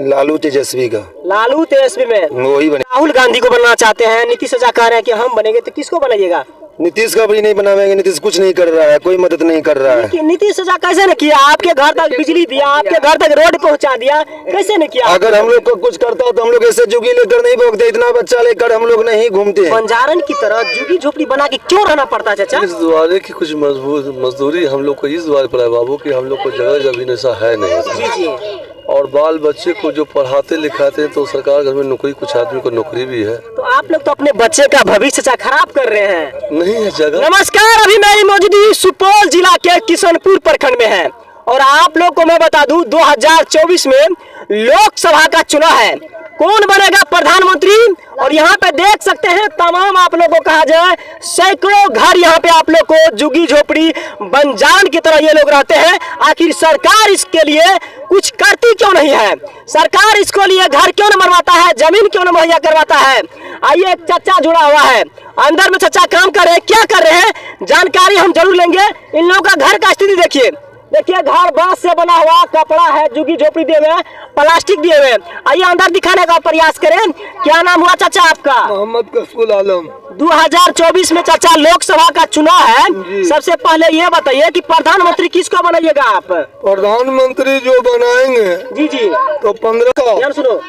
लालू तेजस्वी का। लालू तेजस्वी में वही बने। राहुल गांधी को बनना चाहते हैं, नीतीश चाचा कह रहे हैं कि हम बनेंगे, तो किसको बनाइएगा? नीतीश का भी नहीं बनावेंगे, नीतीश कुछ नहीं कर रहा है, कोई मदद नहीं कर रहा है। नीतीश चाचा कैसे न किया? आपके घर तक बिजली दिया, आपके घर तक रोड पहुंचा दिया, कैसे न किया? अगर हम लोग को कुछ करता तो हम लोग ऐसे जुगी लेकर नहीं भोगते, इतना बच्चा लेकर हम लोग नहीं घूमते। बंजारन की तरह झुग्गी झोपड़ी बना के क्यों रहना पड़ता है चाचा? इस द्वारे की कुछ मजदूरी हम लोग को इस द्वारे पड़ा है बाबू कि हम लोग को जगह जमीन ऐसा है नहीं। जी जी। और बाल बच्चे को जो पढ़ाते लिखाते हैं तो सरकार घर में नौकरी, कुछ आदमी को नौकरी भी है। तो आप लोग तो अपने बच्चे का भविष्य चाचा खराब कर रहे हैं। नहीं है जगह। नमस्कार, अभी मेरी मौजूदगी सुपौल जिला के किशनपुर प्रखंड में है और आप लोग को मैं बता दूं 2024 में लोकसभा का चुनाव है। कौन बनेगा प्रधानमंत्री? और यहाँ पे देख सकते हैं तमाम आप लोगों को कहा जाए सैकड़ों घर यहाँ पे आप लोग को झुग्गी झोपड़ी बंजारन की तरह ये लोग रहते हैं। आखिर सरकार इसके लिए कुछ करती क्यों नहीं है? सरकार इसको लिए घर क्यों न बनवाता है, जमीन क्यों न मुहैया करवाता है? आइए, एक चाचा जुड़ा हुआ है, अंदर में चाचा काम कर रहे हैं, क्या कर रहे हैं जानकारी हम जरूर लेंगे। इन लोगों का घर का स्थिति देखिए, देखिए घर बांस से बना हुआ, कपड़ा है, झुग्गी झोपड़ी दिए हुए, प्लास्टिक दिए हुए। आइए अंदर दिखाने का प्रयास करें। क्या नाम हुआ चाचा आपका? मोहम्मद कसफुल आलम। 2024 में चाचा लोकसभा का चुनाव है, सबसे पहले ये बताइए कि प्रधानमंत्री किसको बनाइएगा आप? प्रधानमंत्री जो बनाएंगे जी जी, तो 15 का सुनो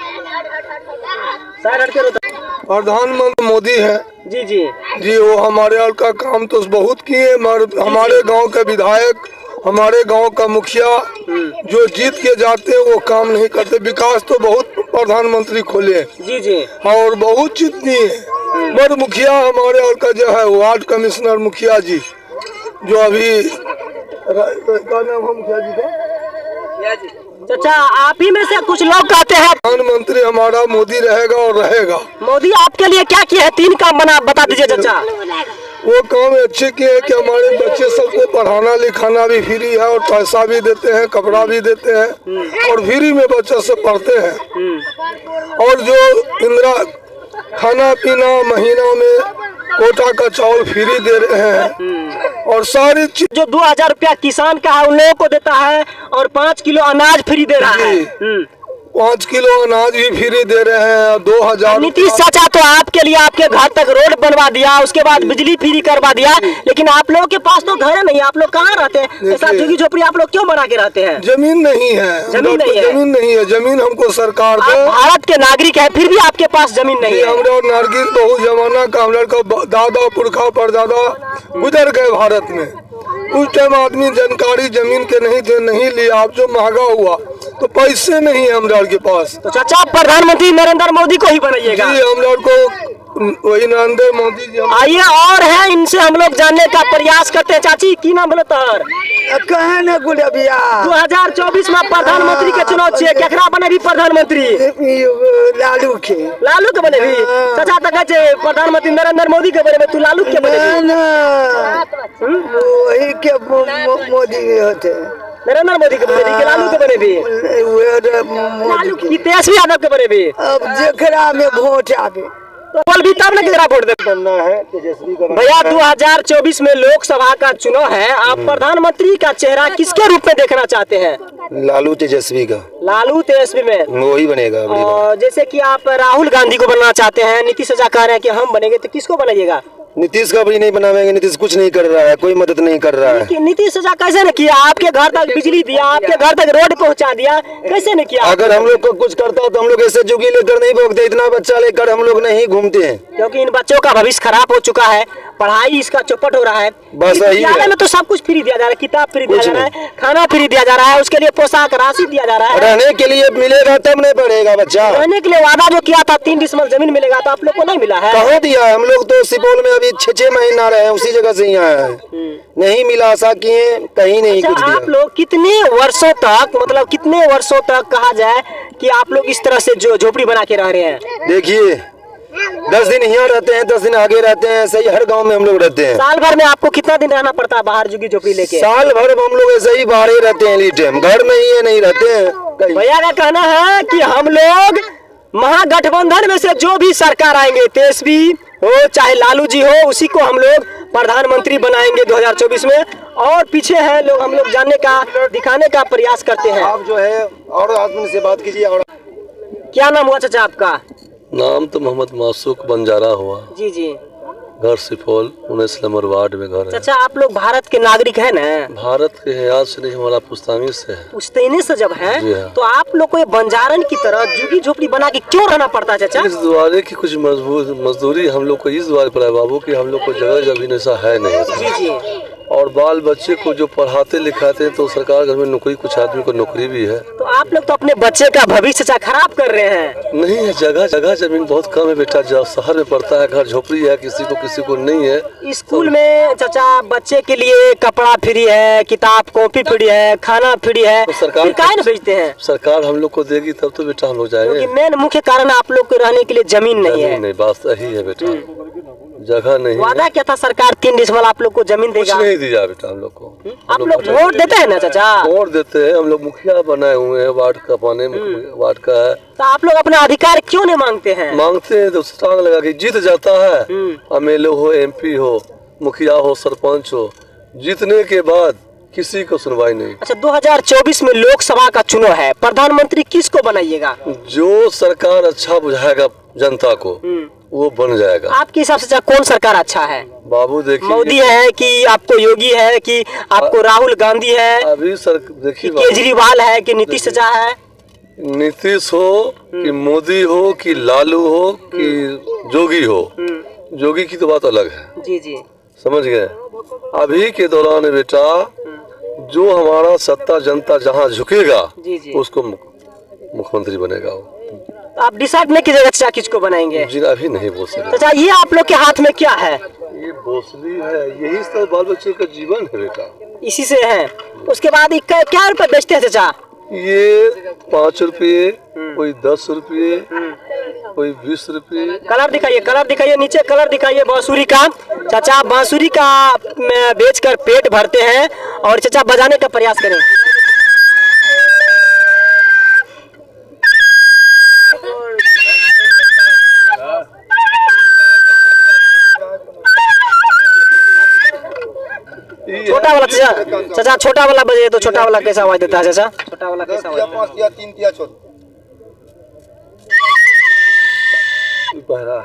प्रधानमंत्री मोदी है। जी जी जी, वो हमारे और का काम तो बहुत किए, मगर हमारे गांव के विधायक, हमारे गांव का मुखिया जो जीत के जाते हैं वो काम नहीं करते। विकास तो बहुत प्रधानमंत्री खोले जी जी, और बहुत चीज दिए, मगर मुखिया हमारे और का जो है वार्ड कमिश्नर मुखिया जी जो अभी क्या नाम है मुखिया जी का? चाचा आप ही में से कुछ लोग कहते हैं प्रधानमंत्री हमारा मोदी रहेगा और रहेगा। मोदी आपके लिए क्या किया है? 3 काम बता दीजिए चाचा। वो काम अच्छे किए हैं कि हमारे बच्चे सबको पढ़ाना लिखाना भी फ्री है और पैसा भी देते हैं, कपड़ा भी देते हैं और फ्री में बच्चे सब पढ़ते हैं। और जो इंदिरा खाना पीना महीना में कोटा का चावल फ्री दे रहे हैं और सारी चीज जो 2000 रुपया किसान का है उन लोगों को देता है और 5 किलो अनाज फ्री दे रहा है। 5 किलो अनाज भी फ्री दे रहे हैं। 2000 नीतीश चाचा तो आपके लिए आपके घर तक रोड बनवा दिया, उसके बाद बिजली फ्री करवा दिया, लेकिन आप लोगों के पास तो घर नहीं है। आप लोग कहाँ रहते हैं? ऐसा झुग्गी झोपड़ी आप लोग क्यों बना के रहते हैं? जमीन नहीं है, जमीन नहीं है। जमीन नहीं है, जमीन हमको सरकार आप भारत के नागरिक है, फिर भी आपके पास जमीन नहीं है। हमारे और नागरिक बहुत जमाना का हम का दादा पुरखा परदादा गुजर गए भारत में। उस टाइम आदमी जानकारी जमीन के नहीं थे, नहीं लिया। अब जो महंगा हुआ तो पैसे नहीं है हम के पास। तो चाचा प्रधानमंत्री नरेंद्र मोदी को ही बनाइएगा? जी, हम लोग को वही नरेंद्र मोदी जी। आइए और है इनसे हम लोग जानने का प्रयास करते हैं। चाची की नाम बोले तर? 2024 में प्रधानमंत्री के चुनाव छे, केकरा बने भी प्रधानमंत्री? लालू के बने भी। चाचा तक कहे प्रधानमंत्री नरेंद्र मोदी के बने, तू लालू के बने भी? वही के मोदी होते, नरेंद्र मोदी के बने भी कि लालू के बने भी? लालू की तेजस्वी यादव के बने भी? अब जेकरा में वोट आवे तो बोल भी तब ना केकरा वोट देना है। भैया 2024 में लोकसभा का चुनाव है, आप प्रधानमंत्री का चेहरा किसके रूप में देखना चाहते हैं? लालू तेजस्वी का। लालू तेजस्वी में वही बनेगा। और जैसे कि आप राहुल गांधी को बनना चाहते हैं, नीतीश चाचा कह रहे हैं कि हम बनेंगे, तो किसको बनाइएगा? नीतीश का भी नहीं बनावेंगे, नीतीश कुछ नहीं कर रहा है, कोई मदद नहीं कर रहा है। नीतीश चाचा कैसे न किया? आपके घर तक बिजली दिया, आपके घर तक रोड पहुंचा दिया, कैसे न किया? अगर हम लोग को कुछ करता तो हम लोग ऐसे जुगी लेकर नहीं भोगते, इतना बच्चा लेकर हम लोग नहीं घूमते हैं। क्योंकि इन बच्चों का भविष्य खराब हो चुका है, पढ़ाई इसका चौपट हो रहा है। बस विद्यालय में तो सब कुछ फ्री दिया जा रहा है, किताब फ्री दिया जा रहा है, खाना फ्री दिया जा रहा है, उसके लिए पोशाक राशि दिया जा रहा है। रहने के लिए मिलेगा तब नहीं पढ़ेगा बच्चा। रहने के लिए वादा जो किया था 3 डिसमल जमीन मिलेगा, तो आप लोग को नहीं मिला है। कहाँ दिया है? हम लोग तो सुपौल में अभी 6 महीना रहे हैं, उसी जगह से यहाँ है, नहीं मिला। आशा किए कहीं नहीं कुछ दिया। आप लोग कितने वर्षों तक, मतलब कितने वर्षों तक कहा जाए कि आप लोग इस तरह से जो झोपड़ी बना के रह रहे हैं? देखिए 10 दिन यहाँ रहते हैं, 10 दिन आगे रहते हैं, सही हर गांव में हम लोग रहते हैं। साल भर में आपको कितना दिन रहना पड़ता है बाहर झुग्गी झोपड़ी लेके? साल भर हम लोग ऐसे ही बाहर ही रहते हैं, टाइम घर में ही नहीं रहते हैं। भैया का कहना है कि हम लोग महागठबंधन में से जो भी सरकार आएंगे, तेजस्वी हो चाहे लालू जी हो, उसी को हम लोग प्रधानमंत्री बनाएंगे 2024 में। और पीछे है लोग, हम लोग जानने का दिखाने का प्रयास करते हैं। आप जो है और आदमी से बात कीजिए। और क्या नाम हुआ चाचा आपका? नाम तो मोहम्मद मासूक बंजारा हुआ। जी जी। घर सुपौल 19 नंबर वार्ड में घर है। चाचा आप लोग भारत के नागरिक है ना? भारत के है, आज से नहीं, हमारा पुश्तैनी से है। पुश्तैनी से जब है जी हाँ। तो आप लोग को ये बंजारन की तरह झुग्गी झोपड़ी बना के क्यों रहना पड़ता है चाचा? इस द्वारे की कुछ मजदूरी हम लोग को इस द्वारे पर है बाबू कि हम लोग को जगह जमीन ऐसा है नहीं। जी जी। और बाल बच्चे को जो पढ़ाते लिखाते हैं तो सरकार घर में नौकरी, कुछ आदमी को नौकरी भी है। तो आप लोग तो अपने बच्चे का भविष्य चाचा खराब कर रहे हैं। नहीं है, जगह जमीन बहुत कम है बेटा। जब शहर में पड़ता है, घर झोपड़ी है, किसी को नहीं है। स्कूल में चाचा बच्चे के लिए कपड़ा फ्री है, किताब कॉपी फ्री है, खाना फ्री है, तो सरकार फिर काहे न भेजते हैं? सरकार हम लोग को देगी तब तो बेटा हम लोग जाएंगे। क्योंकि मेन मुख्य कारण आप लोग को रहने के लिए जमीन नहीं है। नहीं, बात यही है बेटा, जगह नहीं है। वादा क्या था सरकार 3 डिसमल आप लोग को जमीन कुछ देगा? नहीं दिया बेटा हम लोग को। आप लोग वोट देते हैं ना चाचा? वोट देते हैं, हम लोग मुखिया बनाए हुए हैं, वार्ड का पाने वार्ड का है। तो आप लोग अपना अधिकार क्यों नहीं मांगते हैं? मांगते हैं तो टांग लगा के जीत जाता है। एमएलए हो, एमपी हो, मुखिया हो, सरपंच हो, जीतने के बाद किसी को सुनवाई नहीं। अच्छा 2024 में लोकसभा का चुनाव है, प्रधानमंत्री किसको बनाइएगा? जो सरकार अच्छा बुझाएगा जनता को वो बन जाएगा। आपके हिसाब से कौन सरकार अच्छा है? बाबू देखिए, मोदी है कि आपको योगी है कि आपको राहुल गांधी है, अभी सर देखिए केजरीवाल है कि नीतीश चाचा है? नीतीश हो कि मोदी हो कि लालू हो कि जोगी हो, जोगी की तो बात अलग है। जी जी। समझ गए? अभी के दौरान बेटा जो हमारा सत्ता जनता जहाँ झुकेगा जी जी। उसको मुख्यमंत्री बनेगा वो। तो आप डिसाइड नहीं कीजिएगा चाचा किसको बनाएंगे? जी अभी नहीं बोल सकते। चाचा ये आप लोग के हाथ में क्या है? ये भोसली है, यही सब बाल बच्चे का जीवन है बेटा, इसी से है। उसके बाद क्या रुपए बेचते हैं चाचा? ये 5 रुपये, कोई 10 रुपये, कोई 20 रुपये। कलर दिखाइए, नीचे कलर दिखाइए बांसुरी का। चाचा बांसुरी का बेचकर पेट भरते हैं और चाचा बजाने का प्रयास करें। छोटा वाला चाचा छोटा वाला बजे तो छोटा वाला कैसा आवाज देता है चाचा? छोटा वाला कैसा आवाज देता है? 3 दिया छोड़ बहरा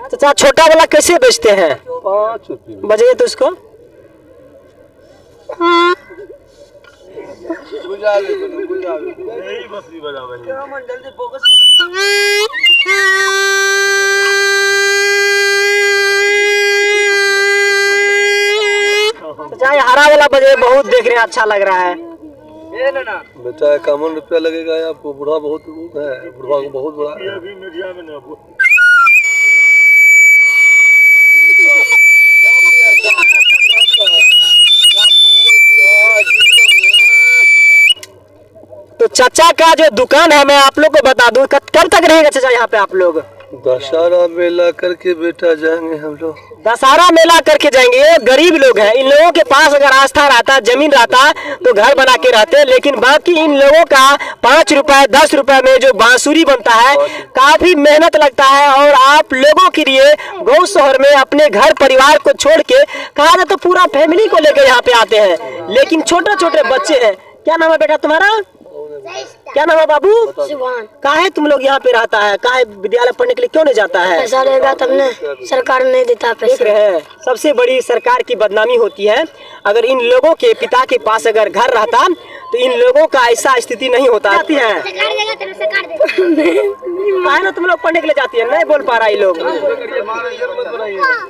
चाचा छोटा वाला कैसे बेचते हैं? 5 रुपये बजाइए तो इसको। चाचा ये हरा वाला बजे बहुत देख रहे हैं, अच्छा लग रहा है। बेटा 51 रुपया लगेगा आपको। बूढ़ा बहुत है, बूढ़ा को बहुत बड़ा है। तो चाचा का जो दुकान है मैं आप लोग को बता दूं, कब तक रहेगा चाचा यहाँ पे आप लोग? दशहरा मेला करके बेटा जाएंगे हम लोग। दशहरा मेला करके जाएंगे। ये गरीब लोग हैं, इन लोगों के पास अगर आस्था रहता, जमीन रहता तो घर बना के रहते, लेकिन बाकी इन लोगों का 5 रुपए 10 रुपए में जो बांसुरी बनता है काफी मेहनत लगता है। और आप लोगों के लिए गाँव शहर में अपने घर परिवार को छोड़ के कहा जाए तो पूरा फैमिली को लेकर यहाँ पे आते हैं, लेकिन छोटे छोटे बच्चे हैं। क्या नाम है बेटा तुम्हारा? क्या नाम है बाबू? काहे तुम लोग यहाँ पे रहता है? काहे विद्यालय पढ़ने के लिए क्यों नहीं जाता है? पैसा रहेगा तब ने, सरकार नहीं देता पैसा। देख रहे हैं, सबसे बड़ी सरकार की बदनामी होती है। अगर इन लोगों के पिता के पास अगर घर रहता तो इन लोगों का ऐसा स्थिति नहीं होता है। काहे ना तुम लोग पढ़ने के लिए जाती है? नहीं बोल पा रहा ये लोग।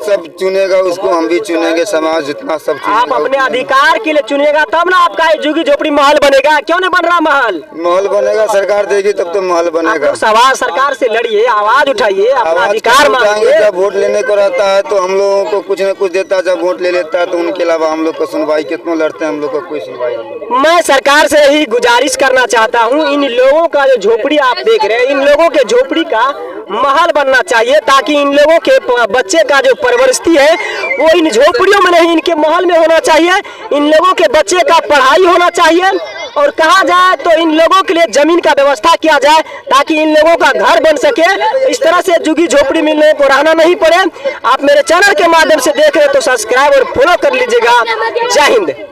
सब चुनेगा उसको, हम भी चुनेंगे, समाज जितना सब आप अपने अधिकार के लिए चुनिएगा तब ना आपका झुग्गी झोपड़ी महल बनेगा। क्यों नहीं बन रहा महल? महल बनेगा, सरकार देगी तब तो महल आप बनेगा। लोग सवाल सरकार से लड़िए, आवाज उठाइए, अपना आवाज अधिकार मांगिए। जब वोट लेने को रहता है तो हम लोगों को कुछ न कुछ देता है, जब वोट ले लेता है तो उनके अलावा हम लोग को सुनवाई कितना लड़ते हैं, हम लोग को कोई सुनवाई नहीं। मैं सरकार से यही गुजारिश करना चाहता हूँ, इन लोगों का जो झोपड़ी आप देख रहे हैं, इन लोगों के झोपड़ी का महल बनना चाहिए, ताकि इन लोगों के बच्चे का जो परवरिश है वो इन झोपड़ियों में नहीं, इनके महल में होना चाहिए। इन लोगों के बच्चे का पढ़ाई होना चाहिए और कहा जाए तो इन लोगों के लिए जमीन का व्यवस्था किया जाए ताकि इन लोगों का घर बन सके। इस तरह से झुग्गी झोपड़ी में इन लोगों को रहना नहीं पड़े। आप मेरे चैनल के माध्यम से देख रहे हो तो सब्सक्राइब और फॉलो कर लीजिएगा। जय हिंद।